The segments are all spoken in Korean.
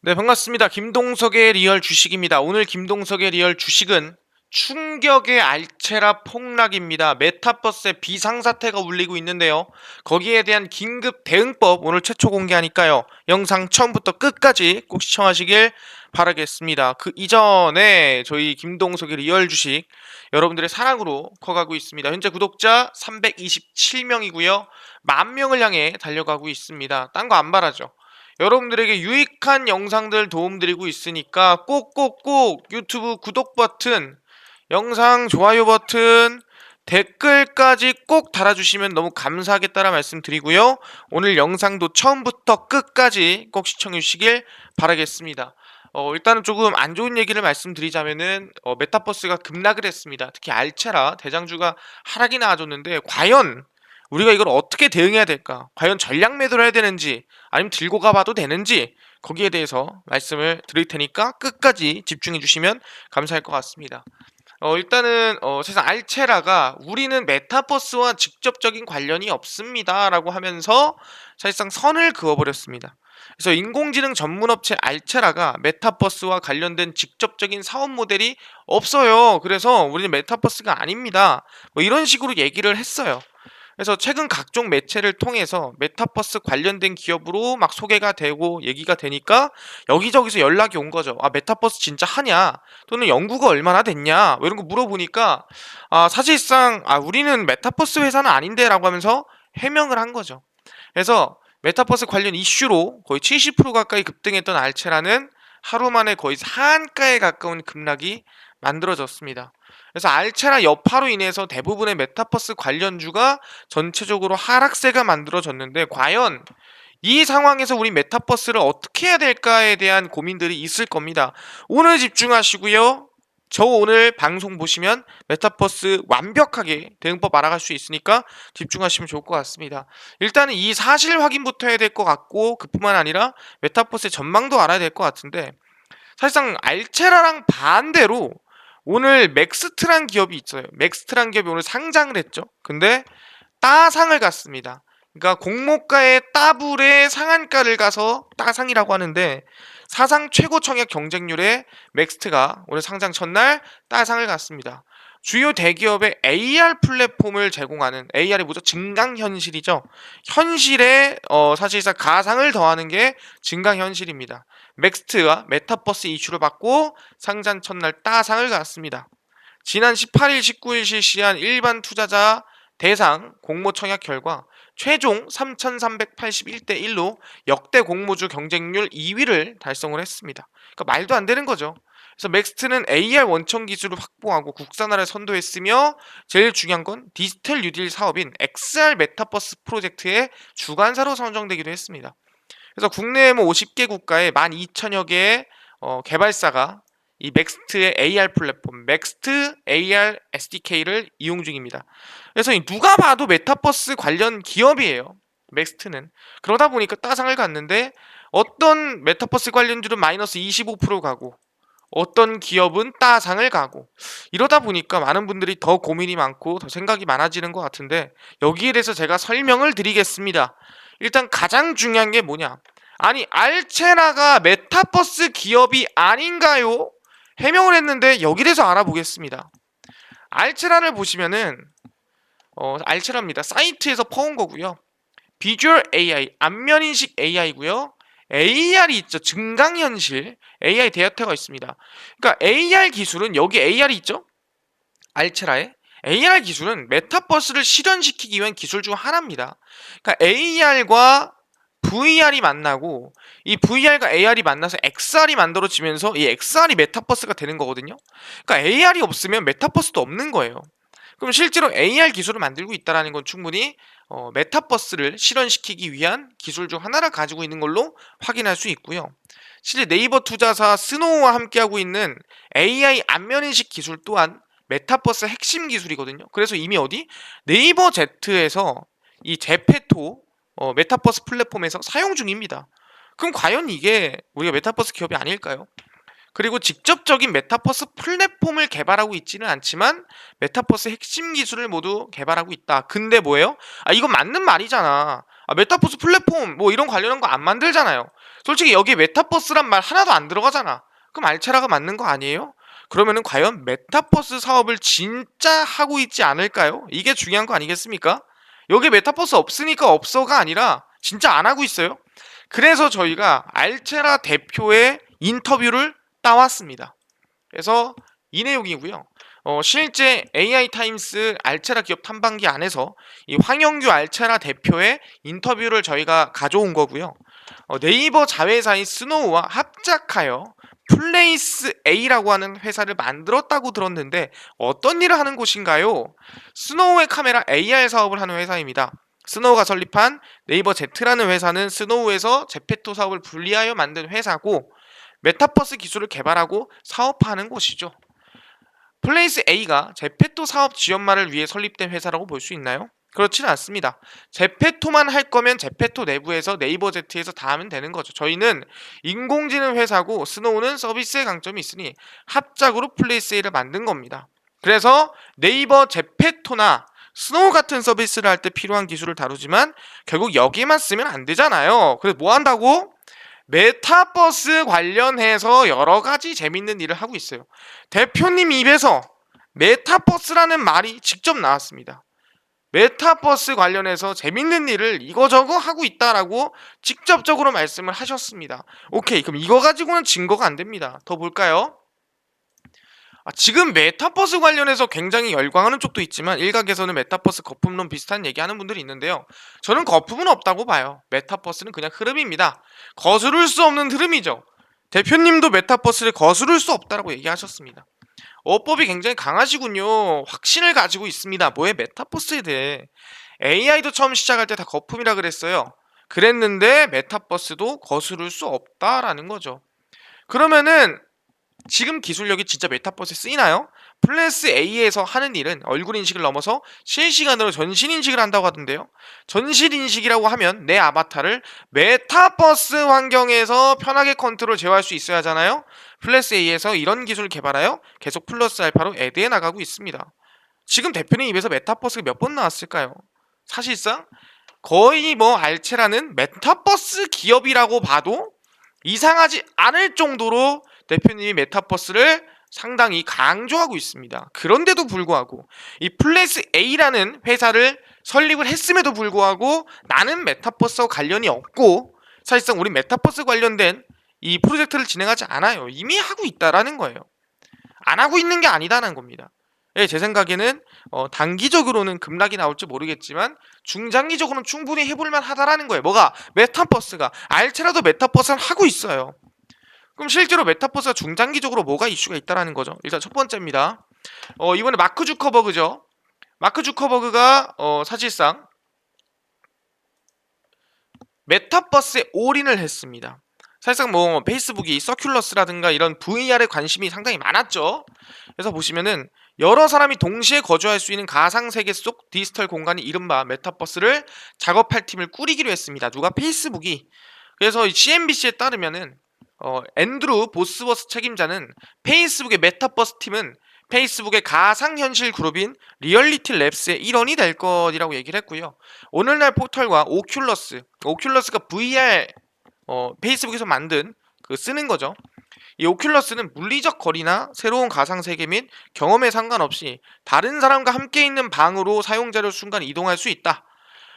네, 반갑습니다. 김동석의 리얼 주식입니다. 오늘 김동석의 리얼 주식은 충격의 알체라 폭락입니다. 메타버스의 비상사태가 울리고 있는데요. 거기에 대한 긴급 대응법 오늘 최초 공개하니까요. 영상 처음부터 끝까지 꼭 시청하시길 바라겠습니다. 그 이전에 저희 김동석의 리얼 주식 여러분들의 사랑으로 커가고 있습니다. 현재 구독자 327명이고요. 10,000명을 향해 달려가고 있습니다. 딴 거 안 바라죠. 여러분들에게 유익한 영상들 도움드리고 있으니까 꼭꼭꼭 유튜브 구독 버튼, 영상 좋아요 버튼, 댓글까지 꼭 달아주시면 너무 감사하겠다라 말씀드리고요. 오늘 영상도 처음부터 끝까지 꼭 시청해 주시길 바라겠습니다. 일단은 조금 안 좋은 얘기를 말씀드리자면은 메타버스가 급락을 했습니다. 특히 알체라 대장주가 하락이 나와줬는데 과연 우리가 이걸 어떻게 대응해야 될까? 과연 전략 매도를 해야 되는지 아니면 들고 가봐도 되는지 거기에 대해서 말씀을 드릴 테니까 끝까지 집중해 주시면 감사할 것 같습니다. 일단은 세상 알체라가 우리는 메타버스와 직접적인 관련이 없습니다라고 하면서 사실상 선을 그어버렸습니다. 그래서 인공지능 전문업체 알체라가 메타버스와 관련된 직접적인 사업 모델이 없어요. 그래서 우리는 메타버스가 아닙니다. 뭐 이런 식으로 얘기를 했어요. 그래서 최근 각종 매체를 통해서 메타버스 관련된 기업으로 막 소개가 되고 얘기가 되니까 여기저기서 연락이 온 거죠. 아, 메타버스 진짜 하냐? 또는 연구가 얼마나 됐냐? 뭐 이런 거 물어보니까 사실상 우리는 메타버스 회사는 아닌데라고 하면서 해명을 한 거죠. 그래서 메타버스 관련 이슈로 거의 70% 가까이 급등했던 알체라는 하루 만에 거의 상한가에 가까운 급락이 만들어졌습니다. 그래서 알체라 여파로 인해서 대부분의 메타버스 관련주가 전체적으로 하락세가 만들어졌는데 과연 이 상황에서 우리 메타버스를 어떻게 해야 될까에 대한 고민들이 있을 겁니다. 오늘 집중하시고요. 저 오늘 방송 보시면 메타버스 완벽하게 대응법 알아갈 수 있으니까 집중하시면 좋을 것 같습니다. 일단은 이 사실 확인부터 해야 될 것 같고 그뿐만 아니라 메타버스의 전망도 알아야 될 것 같은데 사실상 알체라랑 반대로 오늘 맥스트란 기업이 있어요. 맥스트란 기업이 오늘 상장을 했죠. 근데 따상을 갔습니다. 그러니까 공모가의 따블의 상한가를 가서 따상이라고 하는데 사상 최고 청약 경쟁률의 맥스트가 오늘 상장 첫날 따상을 갔습니다. 주요 대기업의 AR 플랫폼을 제공하는 AR이 뭐죠? 증강현실이죠. 현실에 사실상 가상을 더하는 게 증강현실입니다. 맥스트가 메타버스 이슈를 받고 상장 첫날 따상을 갔습니다. 지난 18일, 19일 실시한 일반 투자자 대상 공모 청약 결과 최종 3,381대 1로 역대 공모주 경쟁률 2위를 달성을 했습니다. 그러니까 말도 안 되는 거죠. 그래서 맥스트는 AR 원천 기술을 확보하고 국산화를 선도했으며 제일 중요한 건 디지털 뉴딜 사업인 XR 메타버스 프로젝트의 주관사로 선정되기도 했습니다. 그래서 국내에 뭐 50개 국가에 12,000여 개의 개발사가 이 맥스트의 AR 플랫폼 맥스트 AR SDK를 이용 중입니다. 그래서 누가 봐도 메타버스 관련 기업이에요. 맥스트는. 그러다 보니까 따상을 갔는데 어떤 메타버스 관련주는 마이너스 25% 가고 어떤 기업은 따상을 가고 이러다 보니까 많은 분들이 더 고민이 많고 더 생각이 많아지는 것 같은데 여기에 대해서 제가 설명을 드리겠습니다. 일단 가장 중요한 게 뭐냐? 아니 알체나가 메타버스 기업이 아닌가요? 해명을 했는데 여기에 대해서 알아보겠습니다. 알체라를 보시면은 알체라입니다. 사이트에서 퍼온 거고요. 비주얼 AI, 안면인식 AI고요. AR이 있죠. 증강현실 AI 데이터가 있습니다. 그러니까 AR 기술은 여기 AR이 있죠. 알체라에 AR 기술은 메타버스를 실현시키기 위한 기술 중 하나입니다. 그러니까 AR과 VR이 만나고 이 VR과 AR이 만나서 XR이 만들어지면서 이 XR이 메타버스가 되는 거거든요. 그러니까 AR이 없으면 메타버스도 없는 거예요. 그럼 실제로 AR 기술을 만들고 있다는 건 충분히 메타버스를 실현시키기 위한 기술 중 하나를 가지고 있는 걸로 확인할 수 있고요. 실제 네이버 투자사 스노우와 함께하고 있는 AI 안면인식 기술 또한 메타버스 핵심 기술이거든요. 그래서 이미 어디 네이버 Z에서 이 제페토 메타버스 플랫폼에서 사용 중입니다. 그럼 과연 이게 우리가 메타버스 기업이 아닐까요? 그리고 직접적인 메타버스 플랫폼을 개발하고 있지는 않지만 메타버스 핵심 기술을 모두 개발하고 있다. 근데 뭐예요? 이건 맞는 말이잖아. 메타버스 플랫폼 뭐 이런 관련한 거 안 만들잖아요. 솔직히 여기 메타버스란 말 하나도 안 들어가잖아. 그럼 알체라가 맞는 거 아니에요? 그러면은 과연 메타버스 사업을 진짜 하고 있지 않을까요? 이게 중요한 거 아니겠습니까? 여기 메타버스 없으니까 없어가 아니라 진짜 안 하고 있어요. 그래서 저희가 알체라 대표의 인터뷰를 따왔습니다. 그래서 이 내용이고요. 실제 AI 타임스 알체라 기업 탐방기 안에서 이 황영규 알체라 대표의 인터뷰를 저희가 가져온 거고요. 네이버 자회사인 스노우와 합작하여 플레이스 A라고 하는 회사를 만들었다고 들었는데 어떤 일을 하는 곳인가요? 스노우의 카메라 AR 사업을 하는 회사입니다. 스노우가 설립한 네이버 Z라는 회사는 스노우에서 제페토 사업을 분리하여 만든 회사고 메타버스 기술을 개발하고 사업화하는 곳이죠. 플레이스 A가 제페토 사업 지원만을 위해 설립된 회사라고 볼 수 있나요? 그렇지는 않습니다. 제페토만 할 거면 제페토 내부에서 네이버 Z에서 다 하면 되는 거죠. 저희는 인공지능 회사고 스노우는 서비스의 강점이 있으니 합작으로 플레이스 A를 만든 겁니다. 그래서 네이버 제페토나 스노우 같은 서비스를 할 때 필요한 기술을 다루지만 결국 여기만 쓰면 안 되잖아요. 그래서 뭐 한다고? 메타버스 관련해서 여러 가지 재밌는 일을 하고 있어요. 대표님 입에서 메타버스라는 말이 직접 나왔습니다. 메타버스 관련해서 재밌는 일을 이거저거 하고 있다라고 직접적으로 말씀을 하셨습니다. 오케이, 그럼 이거 가지고는 증거가 안 됩니다. 더 볼까요? 지금 메타버스 관련해서 굉장히 열광하는 쪽도 있지만 일각에서는 메타버스 거품론 비슷한 얘기하는 분들이 있는데요. 저는 거품은 없다고 봐요. 메타버스는 그냥 흐름입니다. 거스를 수 없는 흐름이죠. 대표님도 메타버스를 거스를 수 없다라고 얘기하셨습니다. 어법이 굉장히 강하시군요. 확신을 가지고 있습니다. 뭐에 메타버스에 대해. AI도 처음 시작할 때 다 거품이라 그랬어요. 그랬는데 메타버스도 거스를 수 없다라는 거죠. 그러면은 지금 기술력이 진짜 메타버스에 쓰이나요? 플래스 A에서 하는 일은 얼굴 인식을 넘어서 실시간으로 전신 인식을 한다고 하던데요. 전신 인식이라고 하면 내 아바타를 메타버스 환경에서 편하게 컨트롤 제어할 수 있어야 하잖아요. 플래스 A에서 이런 기술을 개발하여 계속 플러스 알파로 애드해 나가고 있습니다. 지금 대표님 입에서 메타버스가 몇 번 나왔을까요? 사실상 거의 뭐 알체라는 메타버스 기업이라고 봐도 이상하지 않을 정도로 대표님이 메타버스를 상당히 강조하고 있습니다. 그런데도 불구하고 이 플래스 A라는 회사를 설립을 했음에도 불구하고 나는 메타버스와 관련이 없고 사실상 우리 메타버스 관련된 이 프로젝트를 진행하지 않아요. 이미 하고 있다라는 거예요. 안 하고 있는 게 아니다라는 겁니다. 예, 제 생각에는 단기적으로는 급락이 나올지 모르겠지만 중장기적으로는 충분히 해볼만 하다라는 거예요. 뭐가? 메타버스가. 알체라도 메타버스는 하고 있어요. 그럼 실제로 메타버스가 중장기적으로 뭐가 이슈가 있다라는 거죠. 일단 첫 번째입니다. 이번에 마크 주커버그죠. 마크 주커버그가 사실상 메타버스에 올인을 했습니다. 사실상 뭐 페이스북이 서큘러스라든가 이런 VR에 관심이 상당히 많았죠. 그래서 보시면은 여러 사람이 동시에 거주할 수 있는 가상세계 속 디지털 공간이 이른바 메타버스를 작업할 팀을 꾸리기로 했습니다. 누가? 페이스북이. 그래서 CNBC에 따르면은 앤드루 보스워스 책임자는 페이스북의 메타버스 팀은 페이스북의 가상현실 그룹인 리얼리티 랩스의 일원이 될 것이라고 얘기를 했고요. 오늘날 포털과 오큘러스가 VR 페이스북에서 만든 쓰는 거죠. 이 오큘러스는 물리적 거리나 새로운 가상세계 및 경험에 상관없이 다른 사람과 함께 있는 방으로 사용자를 순간 이동할 수 있다.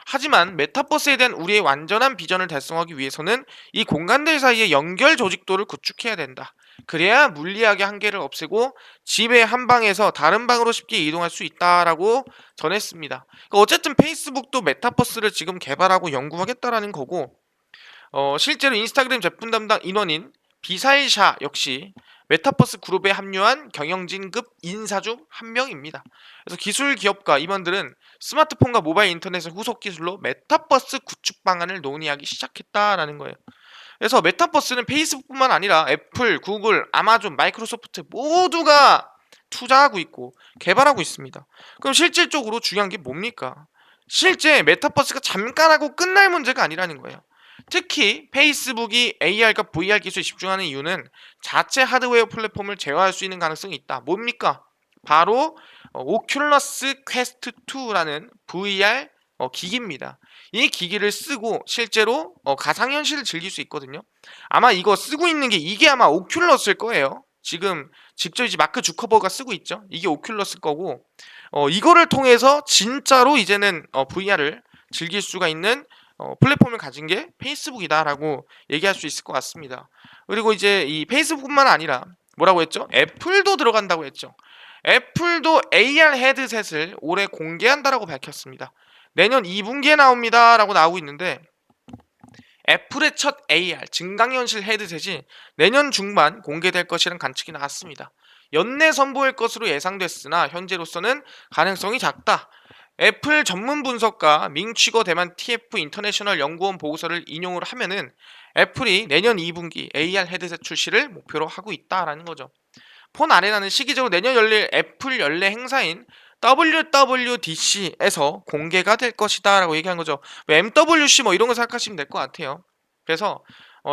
하지만 메타버스에 대한 우리의 완전한 비전을 달성하기 위해서는 이 공간들 사이의 연결 조직도를 구축해야 된다. 그래야 물리학의 한계를 없애고 집의 한 방에서 다른 방으로 쉽게 이동할 수 있다라고 전했습니다. 그러니까 어쨌든 페이스북도 메타버스를 지금 개발하고 연구하겠다라는 거고 실제로 인스타그램 제품 담당 인원인 비사일샤 역시 메타버스 그룹에 합류한 경영진급 인사 중 한 명입니다. 그래서 기술 기업가 임원들은 스마트폰과 모바일 인터넷의 후속 기술로 메타버스 구축 방안을 논의하기 시작했다라는 거예요. 그래서 메타버스는 페이스북뿐만 아니라 애플, 구글, 아마존, 마이크로소프트 모두가 투자하고 있고 개발하고 있습니다. 그럼 실질적으로 중요한 게 뭡니까? 실제 메타버스가 잠깐 하고 끝날 문제가 아니라는 거예요. 특히 페이스북이 AR과 VR 기술에 집중하는 이유는 자체 하드웨어 플랫폼을 제어할 수 있는 가능성이 있다. 뭡니까? 바로 오큘러스 퀘스트 2라는 VR 기기입니다. 이 기기를 쓰고 실제로 가상현실을 즐길 수 있거든요. 아마 이거 쓰고 있는 게 이게 아마 오큘러스일 거예요. 지금 직접 이제 마크 주커버가 쓰고 있죠. 이게 오큘러스 거고 이거를 통해서 진짜로 이제는 VR을 즐길 수가 있는 플랫폼을 가진 게 페이스북이다라고 얘기할 수 있을 것 같습니다. 그리고 이제 이 페이스북뿐만 아니라 뭐라고 했죠? 애플도 들어간다고 했죠. 애플도 AR 헤드셋을 올해 공개한다라고 밝혔습니다. 내년 2분기에 나옵니다라고 나오고 있는데 애플의 첫 AR 증강현실 헤드셋이 내년 중반 공개될 것이라는 관측이 나왔습니다. 연내 선보일 것으로 예상됐으나 현재로서는 가능성이 작다. 애플 전문 분석가 밍취거 대만 TF 인터내셔널 연구원 보고서를 인용을 하면은 애플이 내년 2분기 AR 헤드셋 출시를 목표로 하고 있다라는 거죠. 폰 아레나는 시기적으로 내년 열릴 애플 연례 행사인 WWDC에서 공개가 될 것이다 라고 얘기한 거죠. MWC 뭐 이런 거 생각하시면 될 것 같아요. 그래서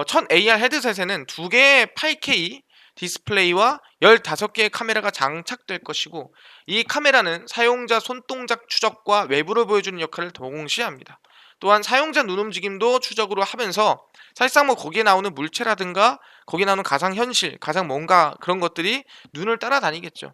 첫 AR 헤드셋에는 2개의 8K 디스플레이와 15개의 카메라가 장착될 것이고 이 카메라는 사용자 손동작 추적과 외부를 보여주는 역할을 동시에 합니다. 또한 사용자 눈 움직임도 추적으로 하면서 사실상 뭐 거기에 나오는 물체라든가 거기에 나오는 가상현실, 가상 뭔가 그런 것들이 눈을 따라다니겠죠.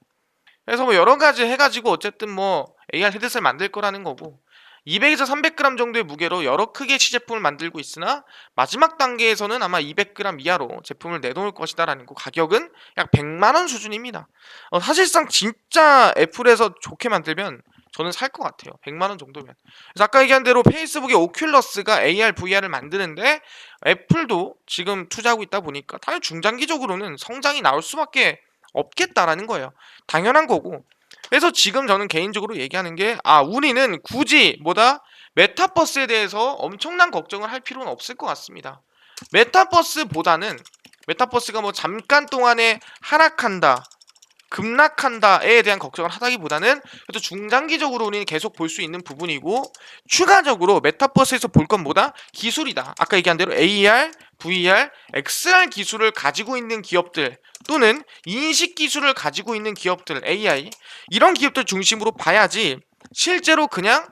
그래서 뭐 여러 가지 해가지고 어쨌든 뭐 AR 헤드셋을 만들 거라는 거고 200에서 300g 정도의 무게로 여러 크기의 시제품을 만들고 있으나 마지막 단계에서는 아마 200g 이하로 제품을 내놓을 것이다라는 거. 가격은 약 100만 원 수준입니다. 사실상 진짜 애플에서 좋게 만들면 저는 살 것 같아요. 100만 원 정도면. 그래서 아까 얘기한 대로 페이스북의 오큘러스가 AR, VR을 만드는데 애플도 지금 투자하고 있다 보니까 당연히 중장기적으로는 성장이 나올 수밖에 없겠다라는 거예요. 당연한 거고. 그래서 지금 저는 개인적으로 얘기하는 게 우리는 굳이 메타버스에 대해서 엄청난 걱정을 할 필요는 없을 것 같습니다. 메타버스가 뭐 잠깐 동안에 하락한다, 급락한다에 대한 걱정을 하다기보다는 그래도 중장기적으로 우리는 계속 볼 수 있는 부분이고 추가적으로 메타버스에서 볼 건 뭐다? 기술이다. 아까 얘기한 대로 AR, VR, XR 기술을 가지고 있는 기업들 또는 인식 기술을 가지고 있는 기업들, AI 이런 기업들 중심으로 봐야지 실제로 그냥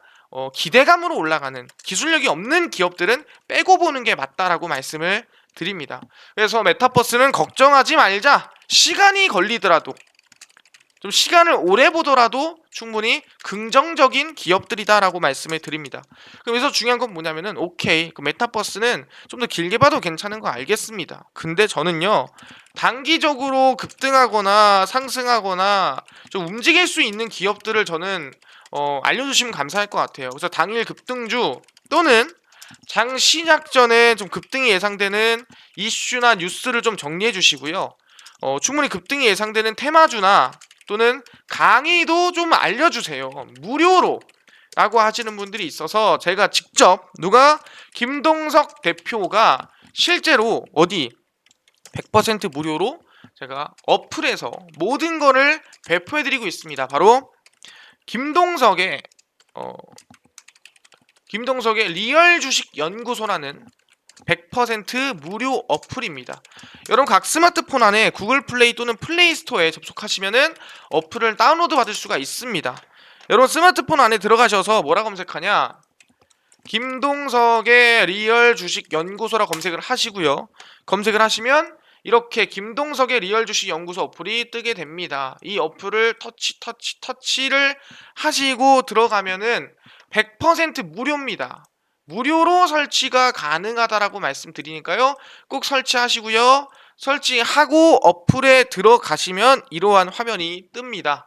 기대감으로 올라가는 기술력이 없는 기업들은 빼고 보는 게 맞다라고 말씀을 드립니다. 그래서 메타버스는 걱정하지 말자. 시간이 걸리더라도 좀 시간을 오래 보더라도 충분히 긍정적인 기업들이다라고 말씀을 드립니다. 그래서 중요한 건 뭐냐면은 오케이 그 메타버스는 좀 더 길게 봐도 괜찮은 거 알겠습니다. 근데 저는요 단기적으로 급등하거나 상승하거나 좀 움직일 수 있는 기업들을 저는 알려주시면 감사할 것 같아요. 그래서 당일 급등주 또는 장 시작 전에 좀 급등이 예상되는 이슈나 뉴스를 좀 정리해 주시고요. 충분히 급등이 예상되는 테마주나 또는 강의도 좀 알려주세요. 무료로 라고 하시는 분들이 있어서 제가 직접 김동석 대표가 실제로 100% 무료로 제가 어플에서 모든 거를 배포해드리고 있습니다. 바로 김동석의 리얼 주식 연구소라는 100% 무료 어플입니다. 여러분 각 스마트폰 안에 구글 플레이 또는 플레이 스토어에 접속하시면은 어플을 다운로드 받을 수가 있습니다. 여러분 스마트폰 안에 들어가셔서 뭐라 검색하냐? 김동석의 리얼 주식 연구소라 검색을 하시고요. 검색을 하시면 이렇게 김동석의 리얼 주식 연구소 어플이 뜨게 됩니다. 이 어플을 터치를 하시고 들어가면은 100% 무료입니다. 무료로 설치가 가능하다라고 말씀드리니까요. 꼭 설치하시고요. 설치하고 어플에 들어가시면 이러한 화면이 뜹니다.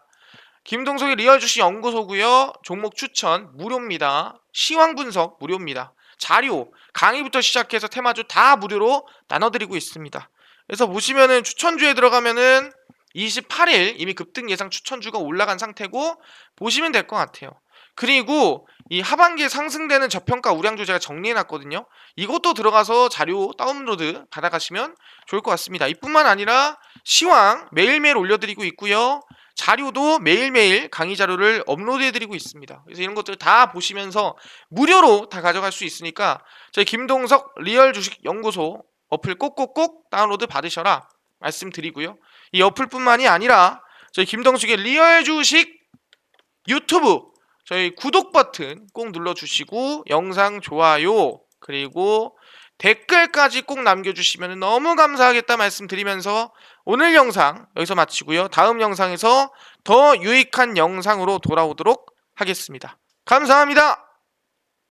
김동석의 리얼 주식 연구소고요. 종목 추천 무료입니다. 시황 분석 무료입니다. 자료, 강의부터 시작해서 테마주 다 무료로 나눠드리고 있습니다. 그래서 보시면은 추천주에 들어가면은 28일 이미 급등 예상 추천주가 올라간 상태고 보시면 될 것 같아요. 그리고 이 하반기에 상승되는 저평가 우량주 제가 정리해놨거든요. 이것도 들어가서 자료 다운로드 받아가시면 좋을 것 같습니다. 이뿐만 아니라 시황 매일매일 올려드리고 있고요. 자료도 매일매일 강의 자료를 업로드해드리고 있습니다. 그래서 이런 것들 다 보시면서 무료로 다 가져갈 수 있으니까 저희 김동석 리얼 주식 연구소 어플 꼭꼭꼭 다운로드 받으셔라 말씀드리고요. 이 어플뿐만이 아니라 저희 김동석의 리얼 주식 유튜브 저희 구독 버튼 꼭 눌러주시고 영상 좋아요 그리고 댓글까지 꼭 남겨주시면 너무 감사하겠다 말씀드리면서 오늘 영상 여기서 마치고요. 다음 영상에서 더 유익한 영상으로 돌아오도록 하겠습니다. 감사합니다.